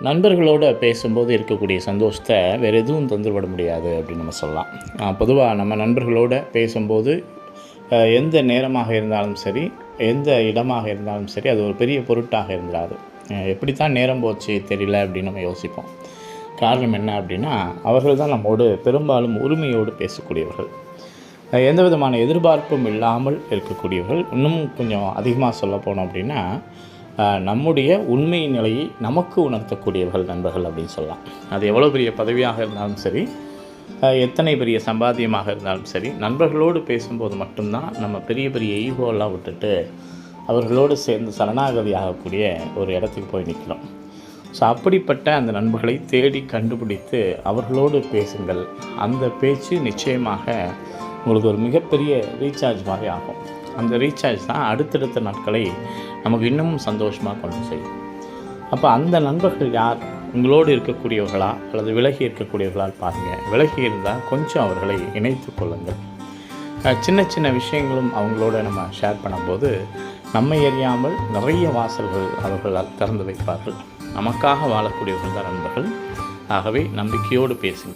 நண்பர்களோடு பேசும்போது இருக்கக்கூடிய சந்தோஷத்தை வேறு எதுவும் தந்துவிட முடியாது அப்படின்னு நம்ம சொல்லலாம். பொதுவாக நம்ம நண்பர்களோடு பேசும்போது எந்த நேரமாக இருந்தாலும் சரி, எந்த இடமாக இருந்தாலும் சரி, அது ஒரு பெரிய பொருட்டாக இருந்துடாது. எப்படித்தான் நேரம் போச்சு தெரியல அப்படின்னு நம்ம யோசிப்போம். காரணம் என்ன அப்படின்னா, அவர்கள் தான் நம்மோடு பெரும்பாலும் உரிமையோடு பேசக்கூடியவர்கள். எந்த விதமான எதிர்பார்ப்பும் இல்லாமல் இருக்கக்கூடியவர்கள். இன்னும் கொஞ்சம் அதிகமாக சொல்ல போனோம் அப்படின்னா, நம்முடைய உண்மை நிலையை நமக்கு உணர்த்தக்கூடியவர்கள் நண்பர்கள் அப்படின்னு சொல்லலாம். அது எவ்வளோ பெரிய பதவியாக இருந்தாலும் சரி, எத்தனை பெரிய சம்பாத்தியமாக இருந்தாலும் சரி, நண்பர்களோடு பேசும்போது மட்டும்தான் நம்ம பெரிய பெரிய ஈகோலாம் விட்டுட்டு அவர்களோடு சேர்ந்து சரணாகதி ஆகக்கூடிய ஒரு இடத்துக்கு போய் நிற்கிறோம். ஸோ அப்படிப்பட்ட அந்த நண்பர்களை தேடி கண்டுபிடித்து அவர்களோடு பேசுங்கள். அந்த பேச்சு நிச்சயமாக உங்களுக்கு ஒரு மிகப்பெரிய ரீசார்ஜ் மாதிரி ஆகும். அந்த ரீசார்ஜ் தான் அடுத்தடுத்த நாட்களை நமக்கு இன்னமும் சந்தோஷமாக கொண்டு செய்யும். அப்போ அந்த நண்பர்கள் யார்? உங்களோடு இருக்கக்கூடியவர்களா அல்லது விலகி இருக்கக்கூடியவர்களால் பாருங்கள். விலகி இருந்தால் கொஞ்சம் அவர்களை இணைத்து கொள்ளுங்கள். சின்ன சின்ன விஷயங்களும் அவங்களோட நம்ம ஷேர் பண்ணும்போது நம்மை அறியாமல் நிறைய வாசல்கள் அவர்களால் திறந்து வைப்பார்கள். நமக்காக வாழக்கூடியவர்கள் தான் நண்பர்கள். ஆகவே நம்பிக்கையோடு பேசுங்கள்.